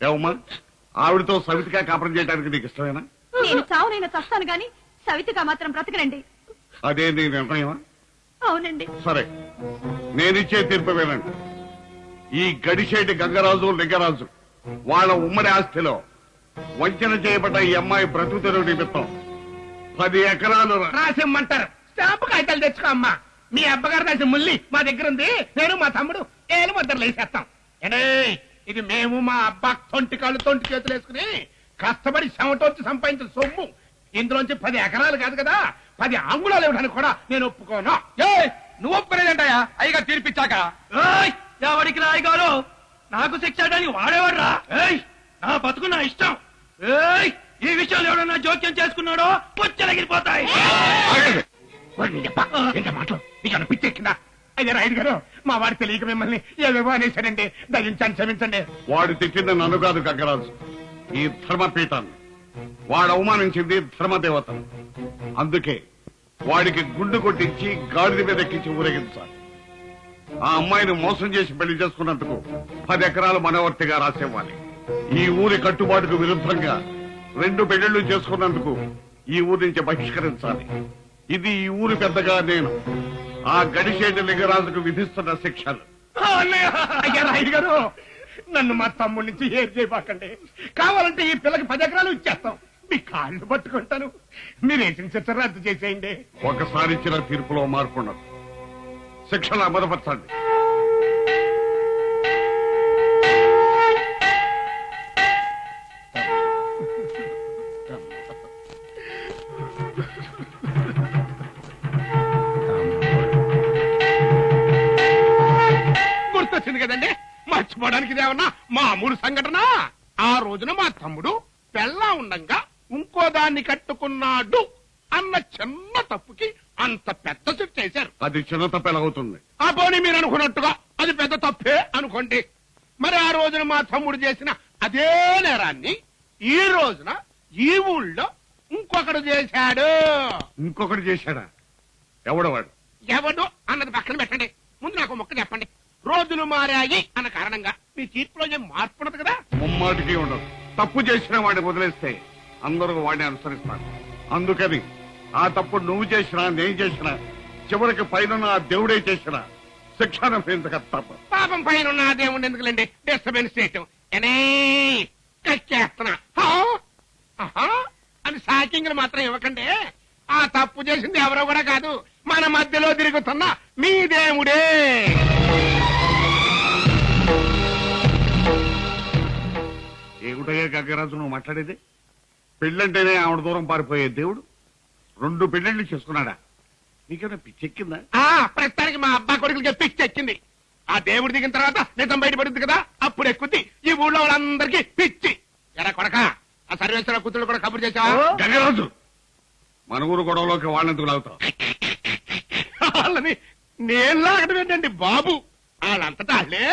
ఏమమ్మా ఆవిడతో సవితిగా కాపురం చేయడానికి నీకు ఇష్టమేనా? నేను చావునైనా చస్తాను గాని సవితిగా మాత్రం బ్రతకనండి. అదే నీ నిర్ణయమా? అవునండి. సరే, నేనిచ్చే తీర్పు వినండి. ఈ గడిచేటి గంగరాజు లింగరాజు వాళ్ళ ఉమ్మడి ఆస్తిలో వంచన చేయబడ్డ ఈ అమ్మాయి బ్రతుకుతెరువు నిమిత్తం 10 ఎకరాలు రాసిమ్మంటారు. స్టాంపు కాగితాలు తెచ్చుకో అమ్మా. మీ అబ్బగారు రాసిన ముల్లి మా దగ్గర ఉంది. నేను మా తమ్ముడు ఏలు ముద్దరు వేసేస్తాం. ఇది మేము మా అబ్బా తొంటి కాళ్ళు తొంటి చేతులు వేసుకుని కష్టపడి చెమటొచ్చి సంపాదించిన సొమ్ము. ఇందులోంచి 10 ఎకరాలు కాదు కదా 10 అంగుళాలు ఇవ్వడానికి కూడా నేను ఒప్పుకోను. నువ్వు ఒప్పుకోలేదంటాయా అయ్యగా తీర్పిచ్చాక? ఎవరికి రాయగారు నాకు శిక్ష చేయడానికి వాడేవాడ్రా? నా బతుకు నా ఇష్టం. ఈ విషయాలు ఎవడన్నా జోక్యం చేసుకున్నాడో పుచ్చలగిరిపోతాయి. మాటలు నీకు పిచ్చెక్కిందా? అయ్యా రాయుడు గారు, మా వాడు తెలియక మిమ్మల్ని ఏవేవో అనేశాడండి. దయించండి, క్షమించండి. వాడు తిట్టింది నన్ను కాదు గంగరాజు, ఈ ధర్మపీఠాన్ని. వాడు అవమానించింది ధర్మదేవతను. అందుకే వాడికి గుండు కొట్టించి గాడిద మీద ఎక్కించి ఊరేగించాలి. ఆ అమ్మాయిని మోసం చేసి పెళ్లి చేసుకున్నందుకు 10 ఎకరాలు మనవర్తిగా రాసివ్వాలి. ఈ ఊరి కట్టుబాటుకు విరుద్ధంగా 2 పెళ్లిళ్లు చేసుకున్నందుకు ఈ ఊరి నుంచి బహిష్కరించాలి. ఇది ఈ ఊరి పెద్దగా నేను ఆ గడిచేటి లింగరాజుకు విధిస్తున్న శిక్షలు. అయ్యా రాయుడు గారు, నన్ను మా తమ్ముడి నుంచి ఏం చేయబాకండి. కావాలంటే ఈ పిల్లకి 10 ఎకరాలు ఇచ్చేస్తాం. మీ కాళ్ళు పట్టుకుంటాను. మీరేసిన శిక్ష రద్దు చేసేయండి. ఒకసారి ఇచ్చిన తీర్పులో మార్పు ఉండదు. శిక్షలు అమలుపరచండి. గుర్తొచ్చింది కదండి, మర్చిపోవడానికి ఇదేమన్నా మామూలు సంఘటన. ఆ రోజున మా తమ్ముడు పెళ్ళా ఉండంగా ఇంకో దాన్ని కట్టుకున్నాడు అన్న చిన్న తప్పుకి అంత పెద్ద శిక్ష చేశారు. అది చిన్న తప్పు ఎలాగవుతుంది? ఆ పోనీ మీరు అనుకున్నట్టుగా అది పెద్ద తప్పే అనుకోండి. మరి ఆ రోజున మా తమ్ముడు చేసిన అదే నేరాన్ని ఈ రోజున ఈ ఊళ్ళో ఇంకొకడు చేశాడు. ఇంకొకటి చేశాడా? ఎవడవాడు? ఎవడు అన్నది పక్కన పెట్టండి. ముందు నాకు మొక్క చెప్పండి. రోజులు మారాయి అన్న కారణంగా మీ తీర్పులో ఏం మార్పు ఉండదు కదా? ముమ్మాటికి ఉండదు. తప్పు చేసిన వాడిని వదిలేస్తే అందరూ వాడిని అనుసరిస్తారు. అందుకని ఆ తప్పు నువ్వు చేసినా నేను చేసినా చివరికి పైన ఆ దేవుడే చేసినా శిక్ష అనుభవించక తప్ప. పాపం పైన ఉన్న దేవుడిని ఎందుకులేండి డిస్టర్బెన్స్ చేయటం. కక్కేస్తున్నా అని సాకింగ్లు మాత్రం ఇవ్వకండి. ఆ తప్పు చేసింది ఎవరో కూడా కాదు, మన మధ్యలో తిరుగుతున్న మీ దేవుడే. ఏమిటయ్యా గగ్గరాజు నువ్వు మాట్లాడేది? పెళ్ళంటేనే ఆవిడ దూరం పారిపోయే దేవుడు 2 పెళ్ళిళ్ళు చేసుకున్నాడా? నీకేమైనా పిచ్చెక్కిందా? ప్రస్తుతానికి మా అబ్బా కొడుకులకి పిచ్చెక్కింది. ఆ దేవుడు దిగిన తర్వాత నిజం బయటపడుద్ది కదా, అప్పుడు ఎక్కుద్ది. ఈ ఊళ్ళో వాళ్ళందరికీ పిచ్చి. ఎరా కొడక, ఆ సర్వేశ్వర కూతురు కూడా కబురు చేసావా? గగ్గరాజు, మన ఊరు గొడవలోకి వాళ్ళెందుకు లాగుతావు? వాళ్ళని నేను లాగడం ఏంటండి బాబు? వాళ్ళంతటా వాళ్ళే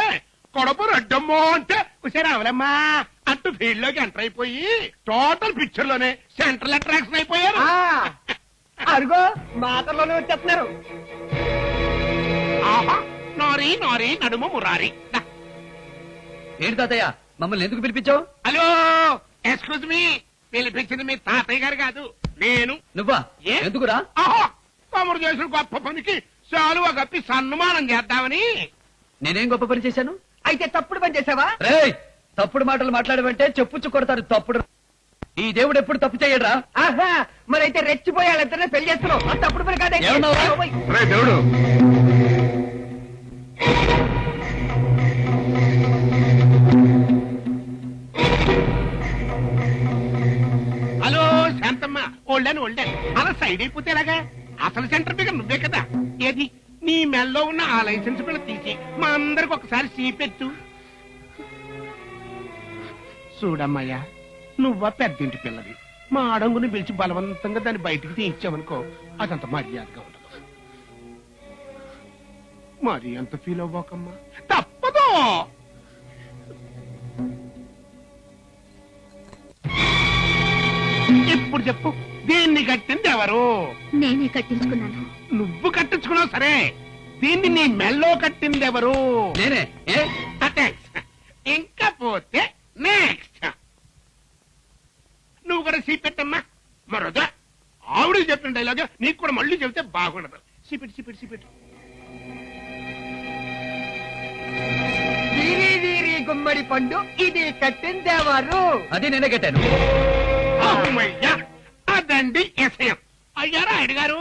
కొడపు రడ్డమ్మో అంటే ఉషారావులమ్మా అంటూ ఫీల్డ్ లోకి ఎంటర్ అయిపోయి టోటల్ పిక్చర్ లోనే సెంట్రల్ అట్రాక్షన్ అయిపోయారు. అరుగో మాటల్లోనే వచ్చేస్తున్నారు. ఆహా, నారీ నారీ నడుము మురారి. ఏంటి తాతయ్య మమ్మల్ని ఎందుకు పిలిపించావు? Hello, excuse me. పిలిపించింది మీ తాతయ్య గారు కాదు, నేను. నువ్వా? ఏ? ఎందుకురా? ఆహా, తమరు చేసిన గొప్ప పనికి చాలువ కప్పి సన్మానం చేద్దామని. నేనేం గొప్ప పని చేశాను? అయితే తప్పుడు పని చేసావా? రేయ్, తప్పుడు మాటలు మాట్లాడమంటే చెప్పుచ్చు కొడతారు. తప్పుడు ఈ దేవుడు ఎప్పుడు తప్పు చేయడరా? ఆహా, మరైతే రెచ్చిపోయాళ్ళిద్దరే పెళ్లి చేస్తున్నావు. ఆ తప్పుడు పని కాదే. ఏమన్నావురా? రే దేవుడు, హలో శాంతమ్మ, ఓల్డెన్ అలా సైడ్ అయిపోతే ఎలాగా? అసలు సెంటర్ ఫిగర్ నువ్వే కదా. ఏది నీ మెల్లో ఉన్న ఆ లైసెన్స్ పిల్ల తీసి మా అందరికి ఒకసారి సీపెట్టు. చూడమ్మయ్యా, నువ్వా పెద్దింటి పిల్లవి. మా అడంగుని పిలిచి బలవంతంగా దాన్ని బయటికి తీయించావనుకో, అదంత మర్యాదగా ఉండదు. మరి అంత ఫీల్ అవ్వకమ్మా, తప్పదు. ఇప్పుడు చెప్పు, దీన్ని కట్టింది ఎవరు? నేనే కట్టించుకున్నాను. నువ్వు కట్టించుకున్నావు సరే, దీన్ని నీ మెల్లో కట్టింది ఎవరు? నేనే. ఇంకా పోతే నెక్స్ట్ చెప్పిన డైలాగ్ నీకు కూడా మళ్ళీ చెబితే బాగుండదు. CPT CPT CPT. వీరి వీరి గుమ్మడి పండు ఇది కట్టిందేవారు. అది నేనే కట్టాను. అమ్మయ్యా, అదండి విషయం. అయ్యా రాయుడు గారు,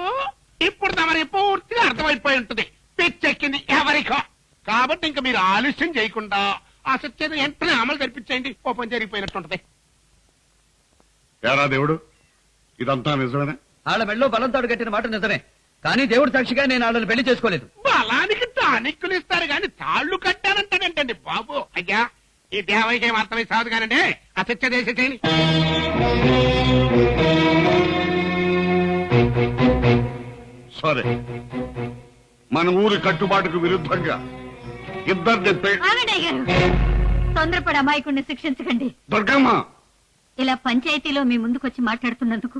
ఇప్పుడు తమరి పూర్తిగా అర్థమైపోయి ఉంటుంది పిచ్చెక్కింది ఎవరికో. కాబట్టి ఇంకా మీరు ఆలస్యం చేయకుండా ఆ సత్యం వెంటనే అమలు జరిపించేయండి. కోపం జరిగిపోయినట్టుంటది. ఏరా దేవుడు, ఇదంతా నిజమేనా? వాళ్ళ మెళ్ళో బలంతాడు కట్టిన మాట నిజమే, కానీ దేవుడు సాక్షిగా నేను వాళ్ళని పెళ్లి చేసుకోలేదు. బలానికి టానిక్కులు ఇస్తారు కానీ తాళ్లు కట్టానంటాడంటండి బాబు. అయ్యా, ఈ దేవయ్యకి ఏం అర్థమై సాదు కానండి. ఆ సత్య దేశ చేయండి. సరే, మన ఊరి కట్టుబాటుకు విరుద్ధంగా ఇద్దరిని ఆగండి అయ్యారు, తొందరపడి అమాయకుడిని శిక్షించకండి. దుర్గమ్మ, ఇలా పంచాయతీలో మీ ముందుకొచ్చి మాట్లాడుతున్నందుకు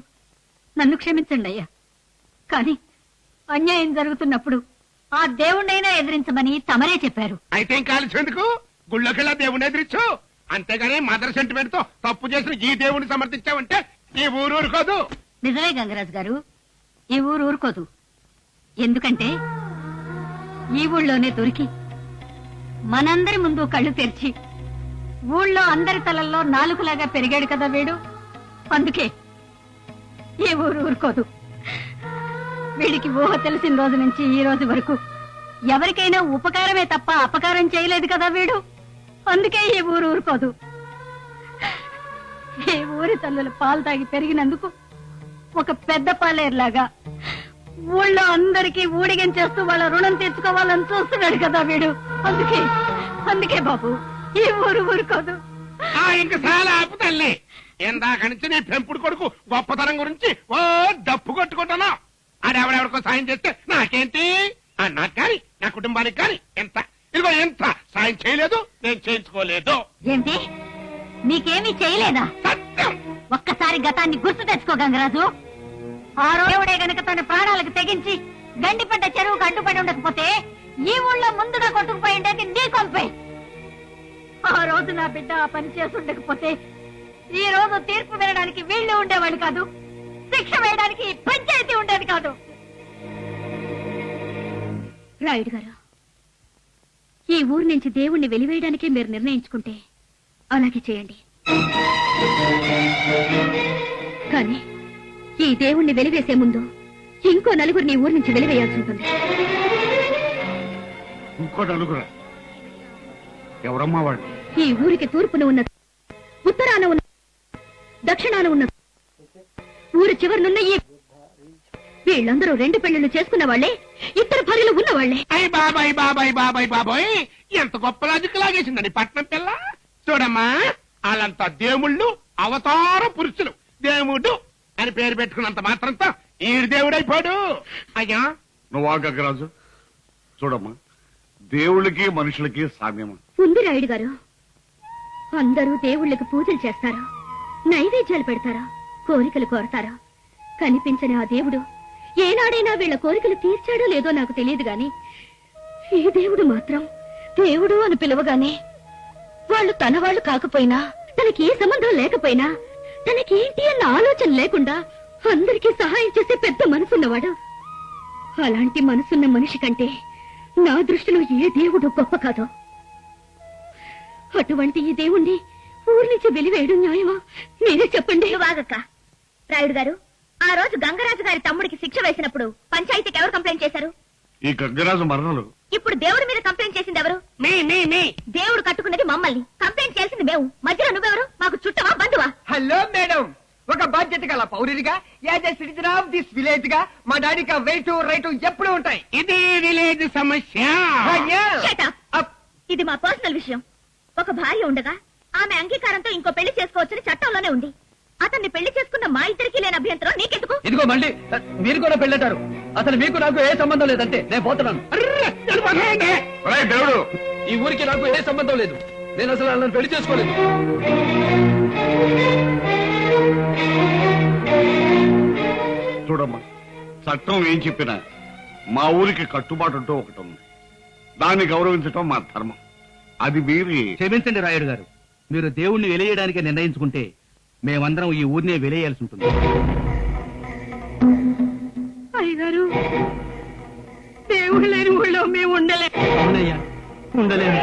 నన్ను క్షమించండి అయ్యా. కానీ అన్యాయం జరుగుతున్నప్పుడు ఆ దేవుణ్ణైనా ఎదిరించమని తమరే చెప్పారు. అయితే ఏం కాల్చేందుకు గుళ్ళోకెళ్ళా దేవుని ఎదిరించు. అంతేగాని మదర్ సెంటిమెంట్ తో తప్పు చేసిన ఈ దేవుడిని సమర్థించావంటే ఈ ఊరు ఊరుకోదు. నిజమే గంగరాజు గారు, ఈ ఊరు ఊరుకోదు. ఎందుకంటే ఈ ఊళ్ళోనే దొరికి మనందరి ముందు కళ్ళు తెరిచి ఊళ్ళో అందరి తలల్లో నాలుగులాగా పెరిగాడు కదా వీడు. అందుకే ఈ ఊరు ఊరుకోదు. వీడికి ఊహ తెలిసిన రోజు నుంచి ఈ రోజు వరకు ఎవరికైనా ఉపకారమే తప్ప అపకారం చేయలేదు కదా వీడు. అందుకే ఈ ఊరు ఊరుకోదు. ఈ ఊరి తల్లుల పాలు తాగి పెరిగినందుకు ఒక పెద్ద పాలేరులాగా ఊళ్ళో అందరికీ ఊడిగం చేస్తూ వాళ్ళ రుణం తీర్చుకోవాలని చూస్తున్నాడు కదా వీడు. అందుకే బాబు ఈ ఊరు ఊరుకోదు. ఇంక చాలా ఆపుతల్లి. ఇందాక నుంచి నీ పెంపుడు కొడుకు గొప్పతనం గురించి ఓ డప్పు కొట్టుకుంటున్నా. ఆడెవడెవడికో సాయం చేస్తే నాకేంటి? నాకు కానీ నా కుటుంబానికి కానీ ఎంత ఇదిగో ఎంత సాయం చేయలేదు, నేను చేయించుకోలేదు. ఏంటి, మీకేమీ చేయలేదా? సత్యం. ఒక్కసారి గతాన్ని గుర్తు తెచ్చుకో గంగరాజు. ఆ రోజుడే గనక తన ప్రాణాలకు తెగించి గండిపడ్డ చెరువుకు అడ్డుపడి ఉండకపోతే ఈ ఊళ్ళో ముందుగా కొట్టుకుపోయి ఉండేది నీ కొంపే. ఆ రోజు నా బిడ్డ ఆ పని చేసి ఉండకపోతే ఈ రోజు తీర్పు వినడానికి వీళ్ళు ఉండేవాళ్ళు కాదు, శిక్ష వేయడానికి పంచాయతీ ఉండేది కాదు. రాయుడు గారు, ఈ ఊరు నుంచి దేవుణ్ణి వెలివేయడానికే మీరు నిర్ణయించుకుంటే అలాగే చేయండి. కానీ ఈ దేవుణ్ణి వెలివేసే ముందు ఇంకో నలుగురిని ఊరి నుంచి వెలివేయాల్సి ఉంటుంది. ఇంకో నలుగురా? ఎవరమ్మా వాడు? ఈ ఊరికి తూర్పున ఉన్న, ఉత్తరాన ఉన్న, దక్షిణాన ఉన్న, ఊరి చివరినున్న ఈ వీళ్ళందరూ 2 పెళ్లిళ్లు చేసుకున్న వాళ్లే, 2 భార్యలు ఉన్న వాళ్లే. అయ్య బాబాయ్ బాబాయ్ బాబాయ్ బాబాయ్, ఎంత గొప్ప లాజిక్ లాగేసిందని పట్నం పిల్ల. చూడమ్మా, వాళ్ళంతా దేవుళ్ళు, అవతార పురుషులు. దేవుడు అని పేరు పెట్టుకున్నంత మాత్రంతో ఈ దేవుడైపోడు. అయ్యా నువ్వు గంగరాజు, చూడమ్మా, దేవుళ్ళకి మనుషులకి సామ్యమా? ఉంది రాయుడు గారు. అందరూ దేవుళ్ళకి పూజలు చేస్తారు, నైవేద్యాలు పెడతారా, కోరికలు కోరతారా. కనిపించని ఆ దేవుడు ఏనాడైనా వీళ్ళ కోరికలు తీర్చాడో లేదో నాకు తెలియదు గాని ఈ దేవుడు మాత్రం దేవుడు అని పిలవగానే వాళ్ళు తన వాళ్ళు కాకపోయినా, తనకి ఏ సంబంధం లేకపోయినా, తనకేంటి అన్న ఆలోచన లేకుండా అందరికీ సహాయం చేసే పెద్ద మనసున్నవాడు. అలాంటి మనసున్న మనిషి కంటే నా దృష్టిలో ఏ దేవుడు గొప్ప కాదు. అటువంటి ఈ దేవుణ్ణి ఊరి నుంచి వెలివేయడం న్యాయమా? మీరే చెప్పండి. వాగక్క, రాయుడు గారు, ఆ రోజు గంగరాజు గారి తమ్ముడికి శిక్ష వేసినప్పుడు పంచాయతీకి ఎవరు కంప్లైంట్ చేశారు? ఈ గంగరాజు మరణలు. ఇప్పుడు దేవుడి మీద కంప్లైంట్ చేసింది ఎవరు? మీ దేవుడు కట్టుకున్నది మమ్మల్ని, కంప్లైంట్ చేసింది మేము. మధ్యలో నువ్వెవరు? మాకు చుట్టమా, బంధువా? హలో మేడం, ఒక బాధ్యత గల పౌరుడిగా, as a citizen of this village గా మా డాడీకి వెయిట్ రైట్ ఎప్పుడు ఉంటాయి. ఇది విలేజ్ సమస్య. Shut up. ఇది మా పర్సనల్ విషయం. ఒక భార్య ఉండగా ఆమె అంగీకారంతో ఇంకో పెళ్లి చేసుకోవచ్చని చట్టంలోనే ఉంది. అతన్ని పెళ్లి చేసుకున్న మా ఇద్దరికి లేని అభ్యంతరం నీకెందుకు? ఇదిగో మళ్ళీ మీరు కూడా పెళ్ళంటారు. అసలు మీకు నాకు ఏ సంబంధం లేదంటే నేను పోతున్నాను. ఒరేయ్ దేవుడు, ఈ ఊరికి నాకు ఏ సంబంధం లేదు. నేను అసలు వాళ్ళని పెళ్లి చేసుకోలేదు. చూడమ్మా, చట్టం ఏం చెప్పినా మా ఊరికి కట్టుబాటు అంటూ ఒకటి ఉంది. దాన్ని గౌరవించటం మా ధర్మం. అది మీరి క్షమించండి రాయుడు గారు, మీరు దేవుణ్ణి వెలియడానికి నిర్ణయించుకుంటే మేమందరం ఈ ఊరినే వెలియాల్సి ఉంటుంది. అయ్యగారు దేవుడు లేని ఊళ్ళో మేము ఉండలే. అవునయ్యా, ఉండలేదు.